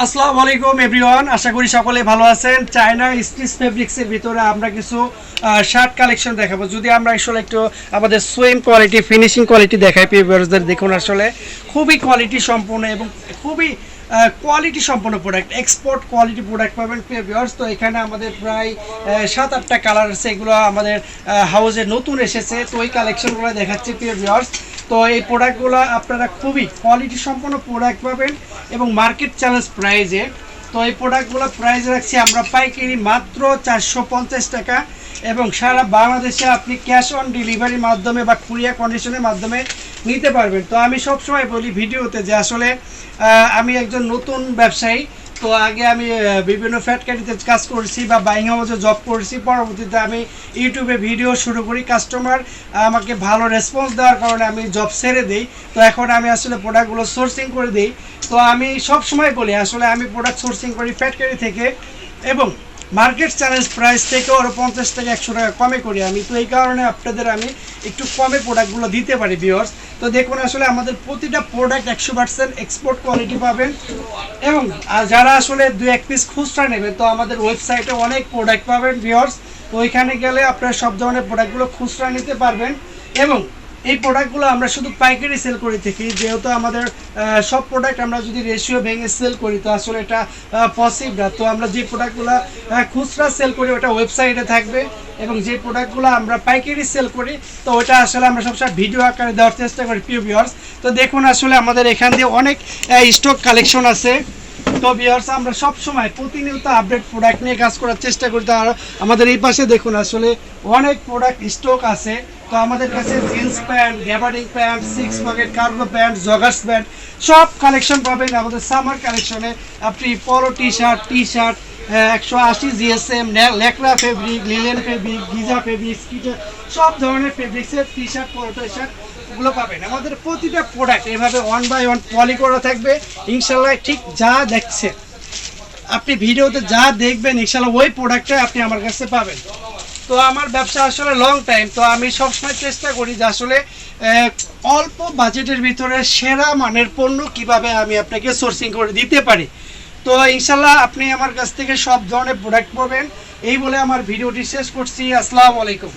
আসসালামু আলাইকুম এভরিওয়ান, আশা করি সকলে ভালো আছেন। চায়না স্টিচ ফেব্রিক্সের ভিতরে আমরা কিছু শার্ট কালেকশন দেখাবো। যদি আমরা আসলে একটু আমাদের সুইম কোয়ালিটি, ফিনিশিং কোয়ালিটি দেখাই ভিউয়ার্সদের, দেখুন আসলে খুবই কোয়ালিটি সম্পন্ন এবং খুবই কোয়ালিটি সম্পন্ন প্রোডাক্ট, এক্সপোর্ট কোয়ালিটি প্রোডাক্ট পাবেন ভিউয়ার্স। তো এখানে আমাদের প্রায় 7-8টা কালার আছে, এগুলো আমাদের হাউসে নতুন এসেছে। তো এই কালেকশনগুলো দেখাচ্ছি ভিউয়ার্স। তো এই প্রোডাক্টগুলো আপনারা খুবই কোয়ালিটি সম্পন্ন প্রোডাক্ট পাবেন এবং মার্কেট চ্যালেঞ্জ প্রাইজে। তো এই প্রোডাক্টগুলো প্রাইস রাখছি আমরা পাইকারি মাত্র 450 টাকা এবং সারা বাংলাদেশে আপনি ক্যাশ অন ডেলিভারির মাধ্যমে বা কুরিয়ার কন্ডিশনের মাধ্যমে নিতে পারবেন। তো আমি সবসময় বলি ভিডিওতে যে আসলে আমি একজন নতুন ব্যবসায়ী। তো আগে আমি বিভিন্ন ফ্যাক্টরিতে কাজ করেছি বা বাইং হাউসে জব করেছি, পরবর্তীতে আমি ইউটিউবে ভিডিও শুরু করি। কাস্টমার আমাকে ভালো রেসপন্স দেওয়ার কারণে আমি জব ছেড়ে দিই। তো এখন আমি আসলে প্রোডাক্টগুলো সোর্সিং করে দিই। তো আমি সব সময় বলি আসলে আমি প্রোডাক্ট সোর্সিং করি ফ্যাক্টরি থেকে এবং মার্কেট চ্যালেঞ্জ প্রাইস থেকে আরও 50 থেকে 100 টাকা কমে করি আমি। তো এই কারণে আপনাদের আমি একটু কমে প্রোডাক্টগুলো দিতে পারি ভিউয়ার্স। তো দেখুন আসলে আমাদের প্রতিটা প্রোডাক্ট 100% এক্সপোর্ট কোয়ালিটি পাবেন এবং যারা আসলে 2-1 পিস খুচরা নেবে তো আমাদের ওয়েবসাইটে অনেক প্রোডাক্ট পাবেন ভিউয়ার্স। তো ওইখানে গেলে আপনারা সব ধরনের প্রোডাক্টগুলো খুচরা নিতে পারবেন এবং এই প্রোডাক্টগুলো আমরা শুধু পাইকারি সেল করে থাকি, যেহেতু আমাদের সব প্রোডাক্ট আমরা যদি রেশিও ভেঙে সেল করি তো আসলে এটা পসিবল না। তো আমরা যে প্রোডাক্টগুলো খুচরা সেল করি ওটা ওয়েবসাইটে থাকবে এবং যে প্রোডাক্টগুলো আমরা পাইকারি সেল করি তো ওটা আসলে আমরা সবসময় ভিডিও আকারে দেওয়ার চেষ্টা করি প্রিয় ভিউয়ার্স। তো দেখুন আসলে আমাদের এখান দিয়ে অনেক স্টক কালেকশন আছে। তো ভিউয়ার্স আমরা সব সময় প্রতিনিয়ত আপডেট প্রোডাক্ট নিয়ে কাজ করার চেষ্টা করি। তো আমাদের এই পাশে দেখুন আসলে অনেক প্রোডাক্ট স্টক আছে। তো আমাদের কাছে jeans pant, gabardine pant, 6 pocket cargo pant, joggers pant সব কালেকশন পাবেন আমাদের সামার কালেকশনে। আপনি polo T shirt 180 GSM, lycra fabric, linen fabric, Giza fabric, স্কিটার সব ধরনের ফেব্রিক্সের টি শার্ট, পলো টি শার্ট এগুলো পাবেন। আমাদের প্রতিটা প্রোডাক্ট এভাবে 1 বাই 1 পলি করা থাকবে ইনশাল্লাহ। ঠিক যা দেখছে আপনি ভিডিওতে যা দেখবেন ইনশাল্লাহ ওই প্রোডাক্টটাই আপনি আমার কাছে পাবেন। তো আমার ব্যবসা আসলে লং টাইম, তো আমি সবসময় চেষ্টা করি যে আসলে অল্প বাজেটের ভিতরে সেরা মানের পণ্য কিভাবে আমি আপনাকে সোর্সিং করে দিতে পারি। তো ইনশাল্লাহ আপনি আমার কাছ থেকে সব ধরনের প্রোডাক্ট পাবেন। এই বলে আমার ভিডিওটি শেষ করছি। আসসালামু আলাইকুম।